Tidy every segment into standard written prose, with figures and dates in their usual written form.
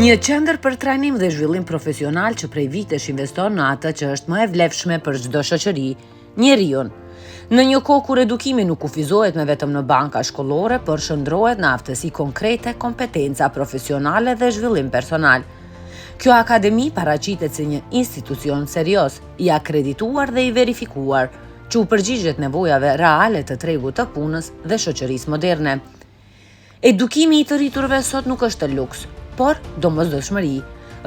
Një qendër për trajnim dhe zhvillim profesional që prej vitesh investon në atë që është më e vlefshme për çdo shoqëri, njeriun. Në një kohë kur edukimi nuk kufizohet me vetëm në banka shkollore, por shndrohet në aftësi konkrete, kompetenca profesionale dhe zhvillim personal. Kjo akademi paraqitet si një institucion serioz, i akredituar dhe i verifikuar, që u përgjigjet nevojave reale të tregut të punës dhe shoqërisë moderne. Edukimi i të rriturve sot nuk është luks, por domosdoshmëri.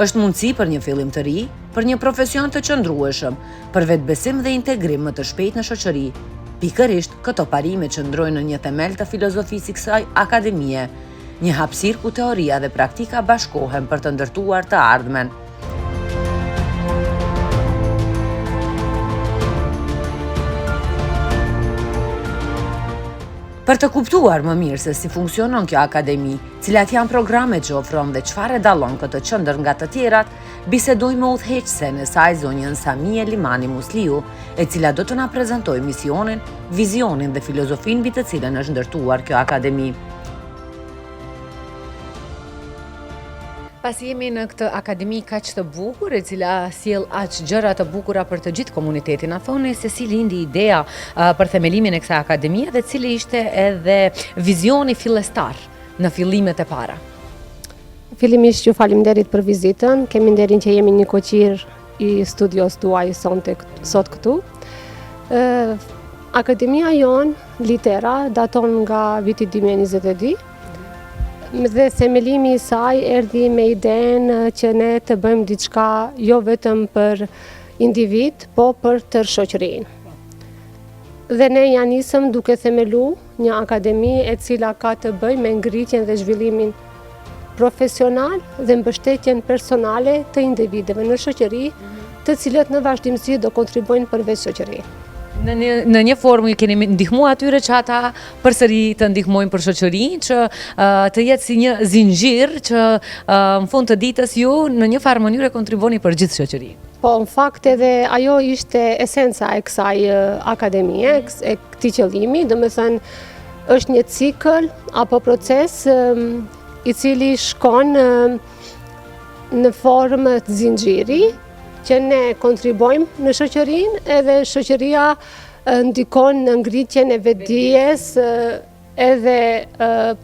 Është mundësi për një fillim të ri, për një profesion të qëndrueshëm, për vetbesim dhe integrim më të shpejt në shoqëri. Pikërisht, këto parime qëndrojnë në një themel të filozofisë kësaj akademie, një hapësirë ku teoria dhe praktika bashkohen për të ndërtuar të ardhmen. Për të kuptuar më mirë se si funksionon kjo akademi, cilat janë programet që ofron dhe çfarë dallon këtë qendër nga të tjerat, bisedoj me udhëheqësen e saj zonjën Samie Limani Musliu, e cila do të na prezantojë misionin, vizionin dhe filozofinë mbi të cilën është ndërtuar kjo akademi. Pasi jemi në këtë akademi kaq të bukur, e cila sjell aq gjëra të bukura për të gjithë komunitetin, a thoni se si lindi ideja për themelimin e kësaj akademie dhe cili ishte edhe vizioni fillestar në fillimet e para? Fillimisht ju faleminderit për vizitën. Kemi nderin që jemi një koqir i studios tuaj sot këtu. Akademia jon Litera daton nga viti 2022. Dhe themelimi i saj erdhi me idenë që ne të bëjmë diçka jo vetëm për individ, po për tërë shoqërinë. Dhe ne ja nisëm duke themelu një akademi e cila ka të bëjë me ngritjen dhe zhvillimin profesional dhe mbështetjen personale të individëve në shoqëri, të cilët në vazhdimsi do kontribuojnë përveç shoqërisë. Në një formë keni ndihmuar atyre që ata përsëri të ndihmojnë për shoqërinë, që të jetë si një zinxhir që në fund të ditës ju në një farë mënyrë kontribuoni për gjithë shoqërinë. Po, në fakt edhe ajo ishte esenca e kësaj akademie, e këtij qëllimi, domethënë është një cikël apo proces i cili shkon në formë të zinxhiri, që ne kontribojmë në shoqërinë, edhe shoqëria ndikon në ngritjen e vetdijes edhe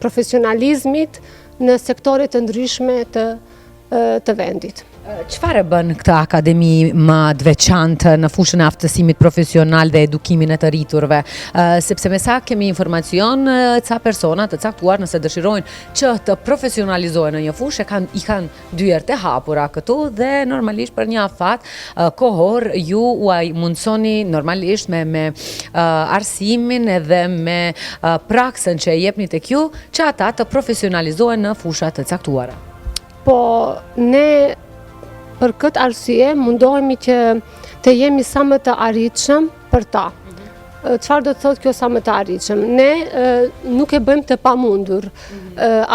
profesionalizmit në sektore të ndryshme të vendit. Çfarë bën këtë akademi më të veçantë në fushën e aftësimit profesional dhe edukimin e të rriturve? Sepse me sa kemi informacion, ca persona të caktuar nëse dëshirojnë që të profesionalizohen në një fushë, i kanë dyert e hapura këtu dhe normalisht për një afat kohor ju u mundsoni normalisht me arsimin edhe me praksën që e jepni tek ju, që ata të profesionalizohen në fusha të caktuara. Po, ne për këtë arsye mundohemi që të jemi sa më të arritshëm për ta. Çfarë do të thotë kjo sa më të arritshëm? Ne nuk e bëjmë të pamundur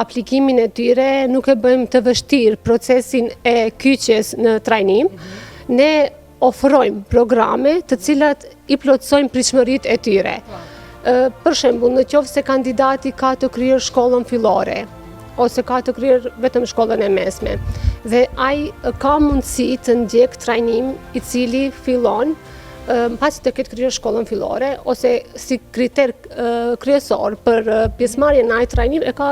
aplikimin e tyre, nuk e bëjmë të vështirë procesin e kyçjes në trajnim. Ne ofrojmë programe të cilat i plotësojnë pritshmëritë e tyre. Për shembull, në qoftë se kandidati ka të kryer shkollën fillore, ose ka të kryer vetëm shkollën e mesme. Dhe ai ka mundësi të ndjek trajnim i cili fillon pasi të ketë kryer shkollën fillore, ose si kriter kryesor për pjesëmarrjen në ai trajnim e ka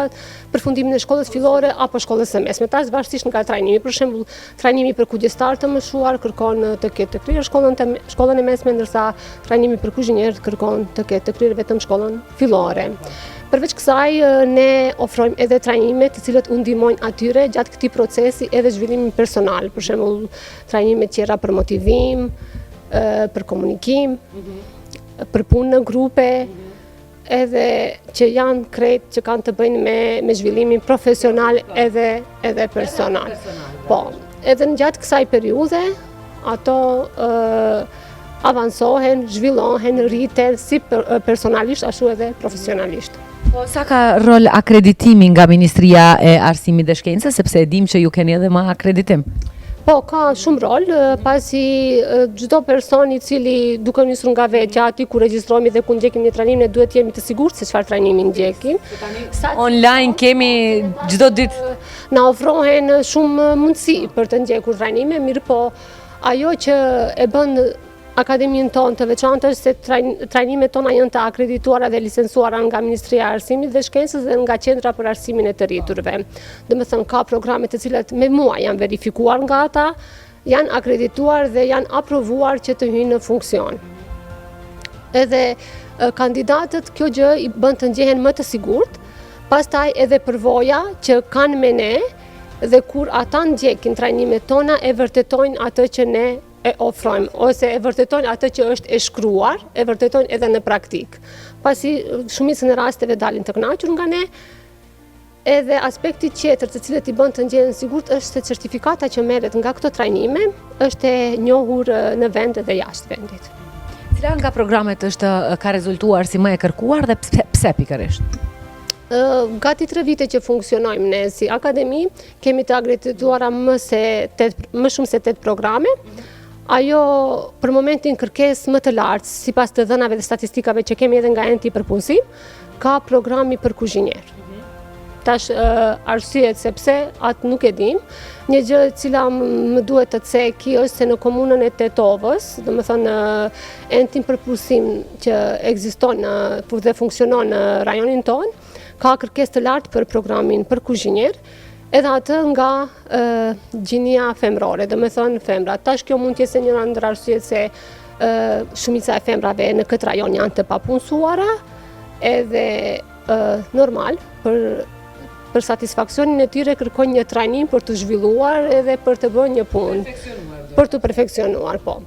përfundimin e shkollës fillore apo shkollës së mesme. Tas varësisht nga trajnimi. Për shembull, trajnimi për kujdestar të moshuar kërkon të ketë të kryer shkollën e mesme, ndërsa trajnimi për kuzhinier kërkon të ketë të kryer vetëm shkollën fillore. Përveç kësaj, ne ofrojmë edhe trajnime të cilët u ndihmojnë atyre gjatë këtij procesi edhe zhvillimin personal, për shembull trajnime tjera për motivim, për komunikim, për punë në grupe, edhe që janë krejt që kanë të bëjnë me zhvillimin profesional edhe personal. Po, edhe në gjatë kësaj periudhe, ato avansohen, zhvillohen, rriten si personalisht ashtu edhe profesionalisht. Po, sa ka rol akreditimi nga Ministria e Arsimit dhe Shkencës, sepse e dim që ju keni edhe më akreditim? Po, ka shumë rol, pasi çdo person I cili duke nisur nga vetja, aty ku regjistrohemi dhe ku ndjekim një trajnim, ne duhet jemi të sigurt se çfarë trajnimi ndjekim. Online kemi çdo ditë. Na ofrohen shumë mundësi për të ndjekur trajnime, mirë po ajo që e bën akademinë tonë të veçantë është se trajnimet tona janë të akredituara dhe licencuara nga Ministria e Arsimit dhe Shkencës dhe nga Qendra për Arsimin e të Rriturve. Domethënë ka programe të cilat me mua janë verifikuar nga ata, janë akredituar dhe janë aprovuar që të hyjnë në funksion. Edhe kandidatët kjo gjë I bën të ndjehen më të sigurt, pastaj edhe përvoja që kanë me ne dhe kur ata ndjekin trajnimet tona e vërtetojnë atë që ne e ofrojmë, ose e vërtetojnë atë që është e shkruar, e vërtetojnë edhe në praktik. Pasi shumicën e rasteve dalin të kënaqur nga ne, edhe aspekti tjetër të cilët I bën të ndjehen sigurt është se certifikata që merret nga këto trajnime është e njohur në vend dhe jashtë vendit. Cila nga programet ka rezultuar si më e kërkuar dhe pse pikërisht? Gati 3 vite që funksionojmë ne si akademi, kemi të akredituara më shumë se 8 programe. Ajo për momentin kërkesë më të lartë, sipas të dhënave dhe statistikave që kemi edhe nga enti përpunësim, ka programi për kuzhinier. Tash arsyet sepse atë nuk e dim. Një gjë e cila më duhet të ceki është se në komunën e Tetovës, domethënë entin përpunësim që ekziston dhe funksionon në rajonin tonë, ka kërkesë të lartë për programin për kuzhinier, edhe atë nga gjinia femrore, domethënë femrat. Tash kjo mund të jetë një ndër arsyet se shumica e femrave në këtë rajon janë të papunësuara, edhe normal për satisfaksionin e tyre kërkojnë një trajnim për të zhvilluar edhe për të bërë një punë, për të perfeksionuar, po.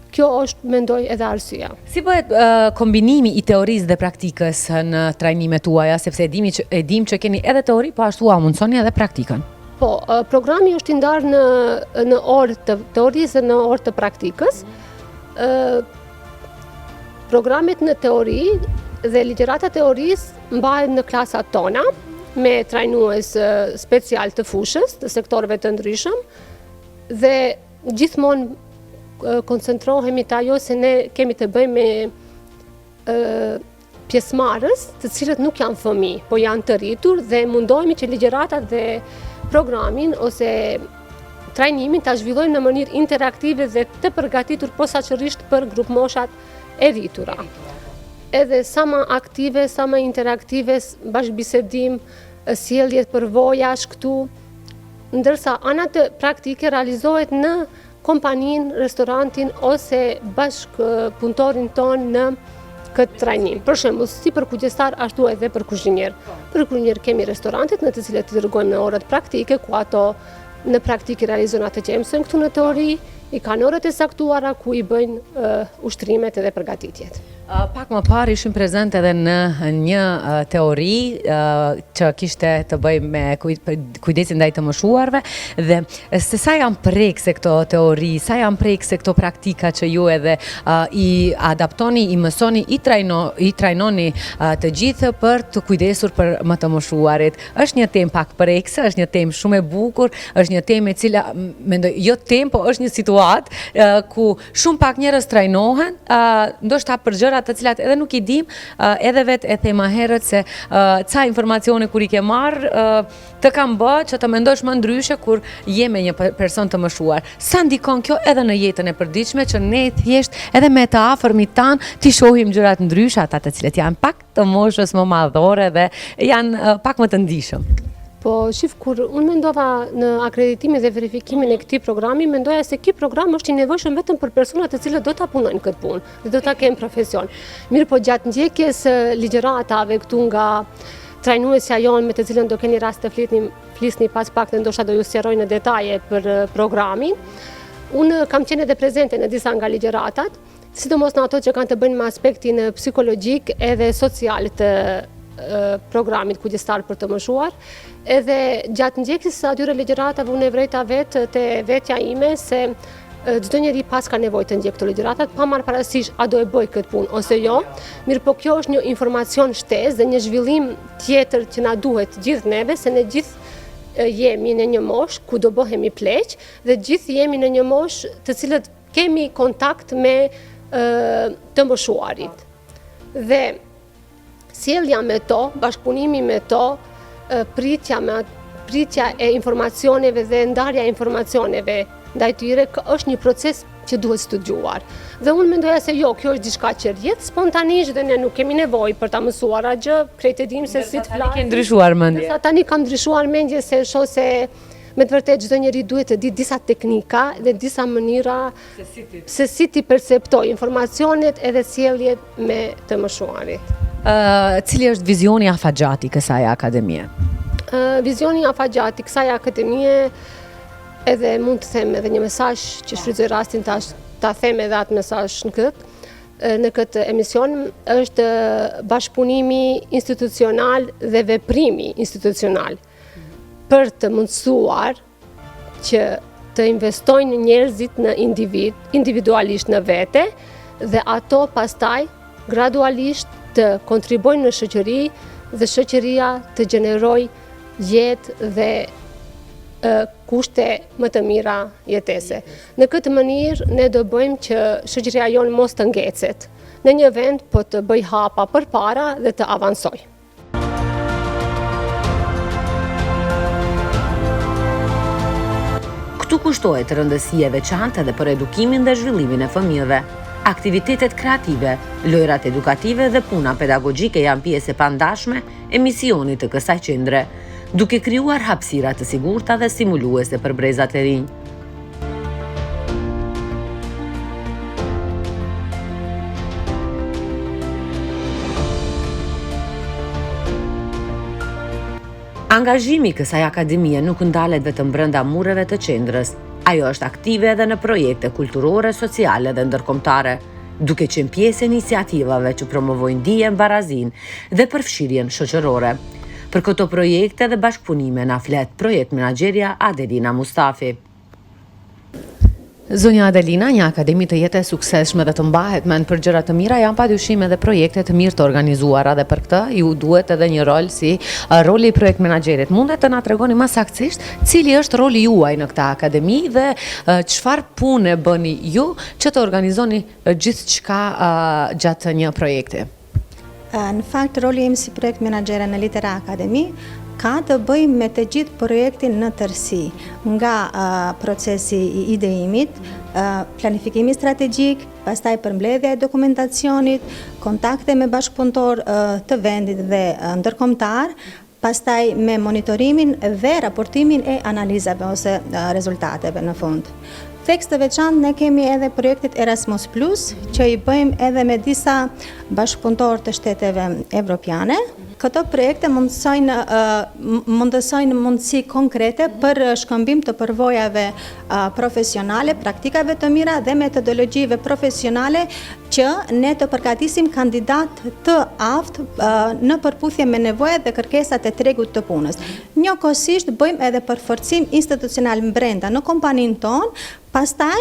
Kjo është, mendoj, edhe arsyeja. Si bëhet kombinimi I teorisë dhe praktikës në trajnimet tuaja, sepse e dim që keni edhe teori, po ashtu a mundsoni edhe praktikën? Po, programi është I ndarë në orë të teorisë dhe në orë të praktikës. Programet në teori dhe ligjërata teorisë mbahen në klasat tona, me trajnues special të fushës, të sektorëve të ndryshëm, dhe gjithmonë koncentrohemi të ajo se ne kemi të bëjmë me pjesëmarrës të cilët nuk janë fëmijë, po janë të rritur dhe mundohemi që ligjëratat dhe programin ose trajnimin ta zhvillojmë në mënyrë interaktive dhe të përgatitur posaçërisht për grupmoshat e rritura. Edhe sa më aktive, sa më interaktive, bashkëbisedim, sjellje përvojash këtu, ndërsa ana të praktike realizohet në kompanin, restorantin ose bashkëpunëtorin ton në këtë trajnim. Për shembull, si për kujdestar ashtu edhe për kuzhinier. Për kuzhinier kemi restorantet në të cilat I dërgojmë në orët praktike, ku ato në praktikë realizojnë atë që mësojnë këtu në teori, I kanë orët e saktuara ku I bëjnë ushtrimet edhe përgatitjet. Pak më parë ishim prezent edhe në një teori që kishte të bëjë me kujdesin ndaj të moshuarve dhe se sa janë prekse këto teori, sa janë prekse këto praktika që ju edhe I adaptoni, I mësoni, I trajnoni të gjithë për të kujdesur për më të moshuarit. Është një temë pak prekse, është një temë shumë e bukur, është një temë e cila mendoj jo temë, po është një situatë ku shumë pak njerëz trajnohen, ndoshta për gjëra të cilat edhe nuk I dim, edhe vetë e thema herët se ca informacione kur I ke marrë të kam bë që të mendosh më ndryshe kur je me një person të moshuar. Sa ndikon kjo edhe në jetën e përditshme që ne thjesht edhe me të afërmit tan ti shohim gjërat ndryshe, ata të cilët janë pak të moshës më madhore dhe janë pak më të ndihshëm. Po, shif, kur unë mendova në akreditimin dhe verifikimin e këtij programi, mendoja se ky program është I nevojshëm vetëm për personat të cilët do ta punojnë këtë punë, dhe do ta kenë profesion. Mirë, po gjatë ndjekjes ligjëratave këtu nga trajnuesja jonë me të cilën do keni rast të flisni pas pak dhe ndoshta do ju sqaroj në detaje për programin. Unë kam qenë edhe prezente në disa nga ligjëratat, sidomos në ato që kanë të bëjnë me aspektin psikologjik edhe social të programit kujdestar për të moshuar, edhe gjatë ndjekjes së atyre ligjëratave unë e vrejta vetë te vetja ime se çdo njeri pas ka nevojë të ndjek këto ligjëratat, pa marrë parasysh a do e bëj këtë punë ose jo. Mirë, po kjo është një informacion shtesë dhe një zhvillim tjetër që na duhet gjithë neve, se ne gjithë jemi në një moshë ku do bëhemi pleq dhe gjithë jemi në një moshë të cilët kemi kontakt me të mbëshuarit. Dhe sjellja me to, bashkëpunimi me to, pritja e informacioneve dhe ndarja e informacioneve ndaj tyre është një proces që duhet studiuar. Dhe unë mendoja se jo, kjo është diçka që rrjedh spontanisht dhe ne nuk kemi nevojë për ta mësuar gjë, krejt e dim se si të flasim. Ke ndryshuar mendje. Sa tani kam ndryshuar mendje se shoh se me të vërtetë çdo njeri duhet të di disa teknika dhe disa mënyra se si ti perceptoj informacionet edhe sjelljet me të mëshuarit. Cili është vizioni afatgjat i kësaj akademie? Vizioni afatgjat i kësaj akademie, edhe mund të them edhe një mesazh që shfrytëzoj rastin ta them edhe atë mesazh në këtë emision, është bashkëpunimi institucional dhe veprimi institucional për të mundësuar që të investojnë njerëzit në individualisht në vete dhe ato pastaj gradualisht të kontribojnë në shoqëri dhe shoqëria të gjenerojë jetë dhe kushte më të mira jetese. Në këtë mënyrë ne do bëjmë që shoqëria jonë mos të ngecet në një vend, po të bëj hapa përpara dhe të avansoj. Këtu kushtohet rëndësia e veçantë edhe për edukimin dhe zhvillimin e fëmijëve. Aktivitetet kreative, lojrat edukative dhe puna pedagogjike janë pjesë e pandashme e misionit të kësaj qendre, duke krijuar hapësira të sigurta dhe stimuluese për brezat e rinj. Angazhimi i kësaj akademie nuk ndalet vetëm brenda mureve të qendrës. Ajo është aktive edhe në projekte kulturore, sociale dhe ndërkombëtare, duke qenë pjesë e iniciativave që promovojnë dijen, barazinë dhe përfshirjen shoqërore. Për këto projekte dhe bashkëpunime na flet projekt menaxherja Adelina Mustafi. Zonja Adelina, një akademi të jetë e suksesshme dhe të mbahet mend për gjëra të mira janë padyshim edhe projekte të mirë të organizuara dhe për këtë ju duhet edhe një rol si roli i projekt menaxherit. Mundet të na tregoni më saktësisht cili është roli juaj në këtë akademi dhe çfarë pune bëni ju që të organizoni gjithçka gjatë një projekti? Në fakt, roli im si projekt menaxhere në Litera Akademi ka të bëjë me të gjithë projektin në tërësi, nga procesi i ideimit, planifikimi strategjik, pastaj përmbledhja e dokumentacionit, kontakte me bashkëpunëtor të vendit dhe ndërkombëtar, pastaj me monitorimin dhe raportimin e analizave ose rezultateve në fund. Tekst të veçantë ne kemi edhe projektit Erasmus Plus, që i bëjmë edhe me disa bashkëpunëtor të shteteve evropiane. Këto projekte mundësojnë mundësi konkrete për shkëmbim të përvojave profesionale, praktikave të mira dhe metodologjive profesionale që ne të përgatisim kandidat të aftë në përputhje me nevojat dhe kërkesat e tregut të punës. Njëkohësisht bëjmë edhe përforcim institucional brenda në kompaninë tonë, pastaj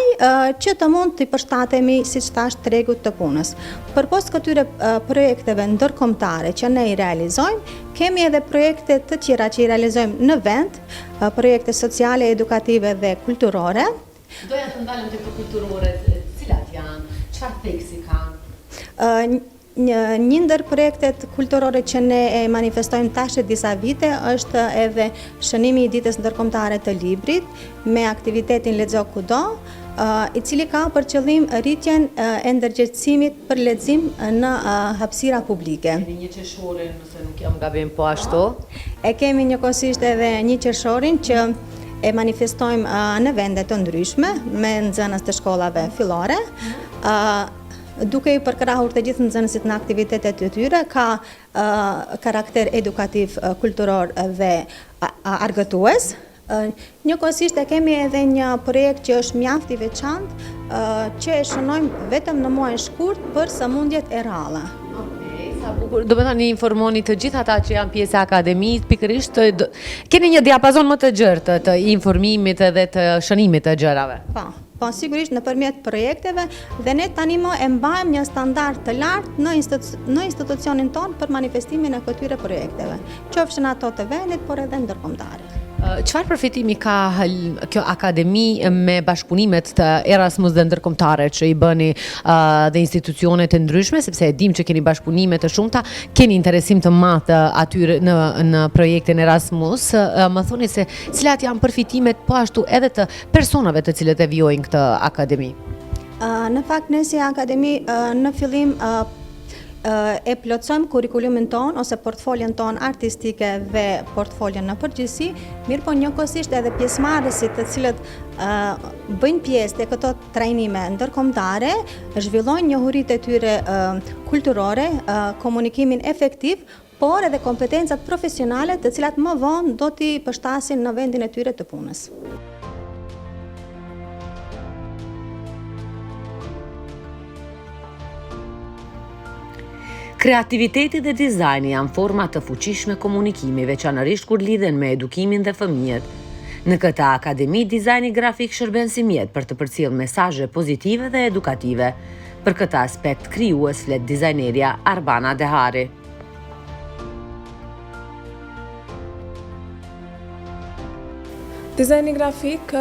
që të mund të përshtatemi, siç thash, tregut të punës. Përpost këtyre projekteve ndërkombëtare që ne i realizojmë, kemi edhe projekte të tjera që i realizojmë në vend, projekte sociale, edukative dhe kulturore. Doja të ndalem tek kulturore, cilat janë, çfarë theksi kanë? Një ndër projektet kulturore që ne e manifestojmë tash disa vite është edhe shënimi i ditës ndërkombëtare të librit me aktivitetin Lexo Kudo, i cili ka për qëllim rritjen e ndërgjegjësimit për lexim në hapësira publike. Keni një qershorin, nëse nuk jam gabim, po ashtu? E kemi njëkohësisht edhe një qershorin që e manifestojmë në vende të ndryshme me nxënës të shkollave fillore, duke i përkrahur të gjithë nxënësit në aktivitetet të tyre, ka karakter edukativ, kulturor dhe argëtues. Njëkohësisht e kemi edhe një projekt që është mjaft i veçantë, që e shënojmë vetëm në muajin shkurt për sëmundjet e rralla. Do me thani informoni të gjithë ata që janë pjesë e akademisë, pikërisht keni një diapazon më të gjerë të informimit dhe të shënimit të gjërave. Po, sigurisht nëpërmjet projekteve dhe ne tani më e mbajmë një standard të lartë në institucionin tonë për manifestimin e këtyre projekteve, qofshin ato të vendit, por edhe ndërkombëtare. Çfarë përfitimi ka kjo akademi me bashkëpunimet të Erasmus dhe ndërkombëtare që i bëni dhe institucionet e ndryshme, sepse e dim që keni bashkëpunime të shumta, keni interesim të madh aty në projektin Erasmus. Më thoni se cilat janë përfitimet po ashtu edhe të personave të cilët e vijojnë këtë akademi? Në fakt, ne si akademi në fillim e plotësojmë kurrikulumin ton ose portfolien ton artistike dhe portfolien në përgjithësi, mirë po njëkohësisht edhe pjesëmarrësit të cilët bëjnë pjesë të këto trajnime ndërkombëtare, zhvillojnë njohuritë e tyre kulturore, komunikimin efektiv, por edhe kompetencat profesionale të cilat më vonë do t'i përshtasin në vendin e tyre të punës. Kreativiteti dhe dizajni janë forma të fuqishme komunikimi, veçanërisht kur lidhen me edukimin dhe fëmijët. Në këtë akademi, dizajni grafik shërben si mjet për të përcjellë mesazhe pozitive dhe edukative. Për këtë aspekt krijues flet dizajnerja Arbana Dehari. Dizajni grafik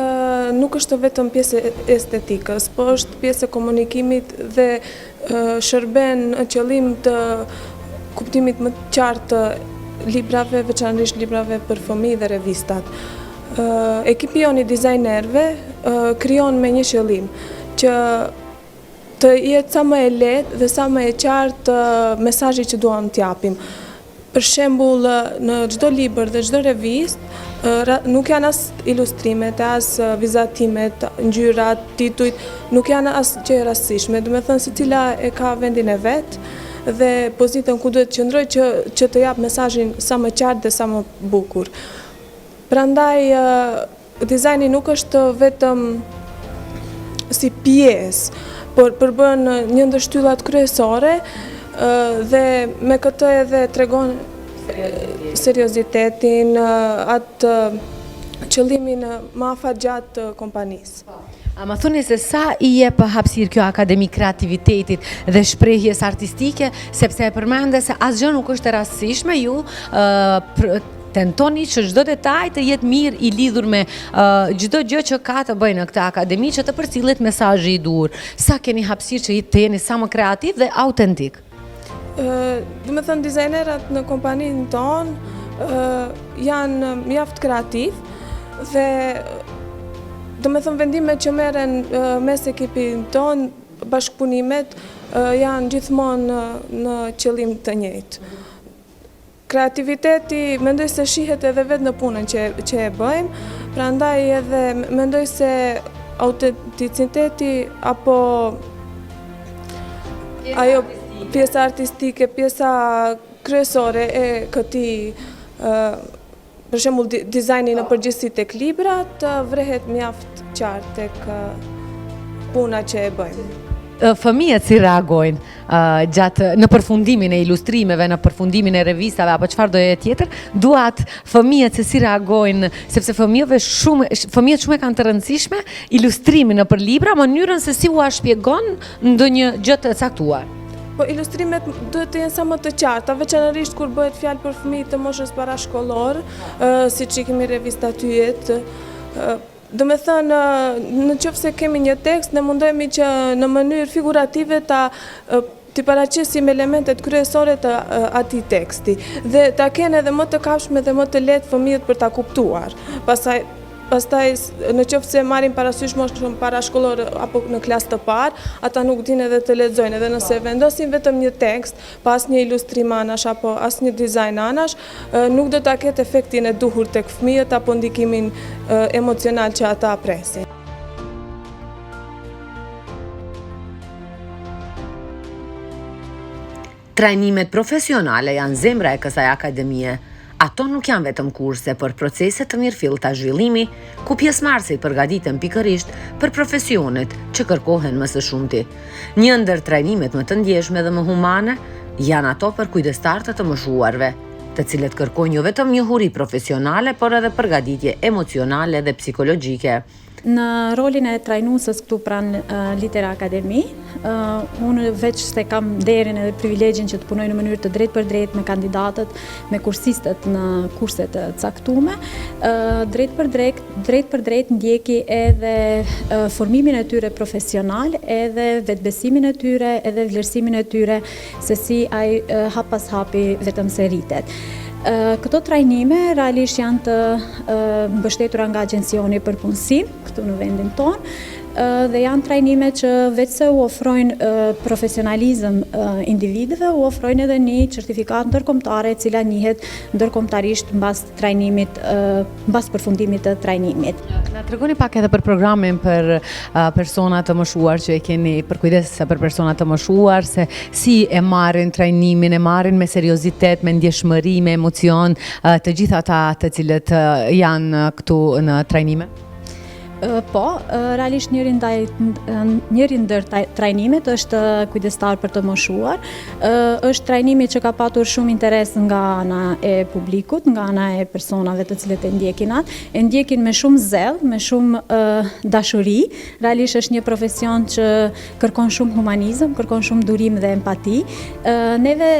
nuk është vetëm pjesë estetikës, po është pjesë e komunikimit dhe shërben në qëllim të kuptimit më të qartë të librave, veçanërisht librave për fëmijë dhe revistat. Ekipi jon i dizajnerëve krijon me një qëllim, që të jetë sa më e lehtë dhe sa më e qartë mesazhi që duam t'japim. Për shembull, në çdo libër dhe çdo revistë nuk janë as ilustrimet, as vizatimet, ngjyrat, titujt, nuk janë as që e rastësishme. Do të thënë secila e ka vendin e vet dhe pozitën ku duhet të qëndrojë që të jap mesazhin sa më qartë dhe sa më bukur. Prandaj dizajni nuk është vetëm si pjesë, por përbën një ndër shtyllat kryesore dhe me këtë edhe tregon seriozitetin, atë qëllimin më afatgjat të kompanisë. Më thoni se sa i jep hapësirë kjo akademi kreativitetit dhe shprehjes artistike, sepse e përmende se asgjë nuk është e rastësishme, ju tentoni që çdo detaj të jetë mirë i lidhur me çdo gjë që ka të bëjë në këtë akademi, që të përcillet mesazhi i duhur. Sa keni hapësirë që të jeni sa më kreativ dhe autentik? Do të thënë dizajnerat në kompaninë tonë janë mjaft kreativ dhe do të thënë vendimet që merren mes ekipit tonë, bashkëpunimet janë gjithmonë në qëllim të njëjtë. Kreativiteti mendoj se shihet edhe vetë në punën që e bëjmë, prandaj edhe mendoj se autenticiteti apo ajo pjesa artistike, pjesa kryesore e këtij, për shembull dizajni në përgjithësi tek librat, vrehet mjaft qartë tek puna që e bëjmë. Fëmijët si reagojnë në përfundimin e ilustrimeve, në përfundimin e revistave apo çfarë do jetë tjetër, duat fëmijët se si reagojnë, sepse fëmijët shumë e kanë të rëndësishme ilustrimin nëpër libra, mënyrën se si ua shpjegon ndonjë gjë të caktuar. Po ilustrimet duhet të jenë sa më të qarta, veçanërisht kur bëhet fjalë për fëmijë të moshës parashkollor, siç i kemi revistat yjet. Do me thënë, në qoftë se kemi një tekst, ne mundohemi që në mënyrë figurative t'i paraqesim elementet kryesore të atij teksti dhe ta kenë edhe më të kapshme dhe më të lehtë fëmijët për ta kuptuar. Pastaj, në qoftë se marrin parasysh moshën parashkollore apo në klasë të parë, ata nuk dinë edhe të lexojnë, edhe nëse vendosin vetëm një tekst, pa asnjë ilustrim anash apo asnjë dizajn anash, nuk do ta ketë efektin e duhur tek fëmijët apo ndikimin emocional që ata presin. Trajnimet profesionale janë zemra e kësaj akademie. Ato nuk janë vetëm kurse, por procese të mirëfillta zhvillimi, ku pjesëmarrësit përgatiten pikërisht për profesionet që kërkohen më së shumti. Një ndër trajnimet më të ndjeshme dhe më humane janë ato për kujdestarët të moshuarve, të cilët kërkojnë jo vetëm njohuri profesionale, por edhe përgatitje emocionale dhe psikologjike. në rolin e trajnuesës këtu pranë Litera Akademi. Unë veç se kam nderin edhe privilegjin që të punoj në mënyrë të drejtë për drejtë me kandidatët, me kursistët në kurset të caktume, drejt për drejtë ndjeki edhe formimin e tyre profesional, edhe vetbesimin e tyre, edhe vlerësimin e tyre, se si ai hap pas hapi vetëm se rritet. Këto trajnime realisht janë të mbështetura nga Agjencioni për Punësim këtu në vendin tonë, dhe janë trajnime që veç se u ofrojnë profesionalizëm individëve, u ofrojnë edhe një certifikat ndërkombëtare e cila njihet ndërkombëtarisht mbas trajnimit, mbas përfundimit të trajnimit. Na tregoni pak edhe për programin për persona të moshuar që e keni për kujdes për persona të moshuar, se si e marrin trajnimin, e marrin me seriozitet, me ndjeshmëri, me emocion të gjithë ata të cilët janë këtu në trajnime? Po, realisht njëri ndër trajnimet është kujdestar për të moshuar. Është trajnimi që ka patur shumë interes nga ana e publikut, nga ana e personave të cilët e ndjekin atë. E ndjekin me shumë zell, me shumë dashuri. Realisht është një profesion që kërkon shumë humanizëm, kërkon shumë durim dhe empati. Neve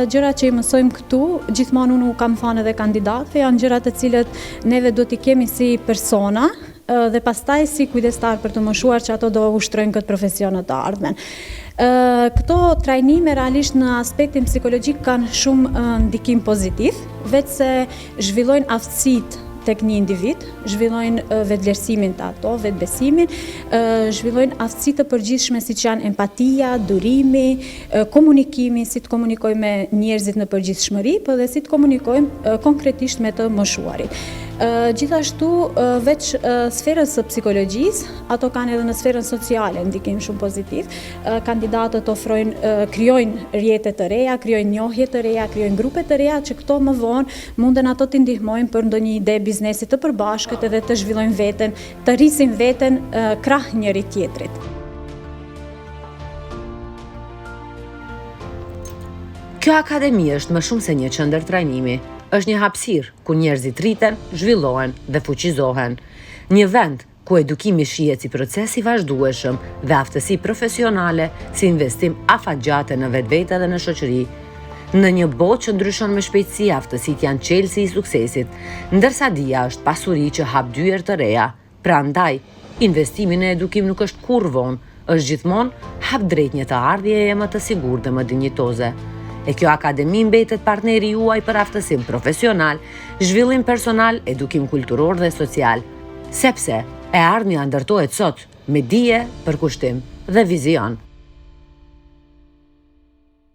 gjërat që i mësojmë këtu, gjithmonë unë kam thënë edhe kandidatëve, janë gjërat të cilët neve do t'i kemi si persona, dhe pastaj si kujdestar për të moshuar që ato do ushtrojnë këtë profesionet të ardhmen. Këto trajnime realisht në aspektin psikologjik kanë shumë ndikim pozitiv, veç se zhvillojnë aftësitë tek një individ, zhvillojnë vetvlerësimin të ato, vetbesimin, zhvillojnë aftësi të përgjithshme siç janë empatia, durimi, komunikimi, si të komunikojmë me njerëzit në përgjithshmëri, por dhe si të komunikojmë konkretisht me të moshuarit. Gjithashtu, veç sferës së psikologjisë, ato kanë edhe në sferën sociale ndikim shumë pozitiv. Kandidatët krijojnë rrjete të reja, krijojnë njohje të reja, krijojnë grupe të reja që këto më vonë munden ato t'i ndihmojnë për ndonjë ide biznesi të përbashkët edhe të zhvillojnë veten, të rrisin veten krah njëri tjetrit. Kjo akademi është më shumë se një qendër trajnimi. Është një hapësirë ku njerëzit rriten, zhvillohen dhe fuqizohen. Një vend ku edukimi shihet si proces i vazhdueshëm dhe aftësi profesionale si investim afatgjate në vetvete dhe në shoqëri. Në një botë që ndryshon me shpejtësi, aftësitë janë çelësi i suksesit, ndërsa dija është pasuri që hap dyer të reja. Prandaj, investimi në edukim nuk është kurrë vonë, është gjithmonë hap drejt një të ardhjeje më të sigurt dhe më dinjitoze. E kjo akademi mbetet partneri juaj për aftësim profesional, zhvillim personal, edukim kulturor dhe social. Sepse e ardhmja ndërtohet sot me dije, përkushtim dhe vizion.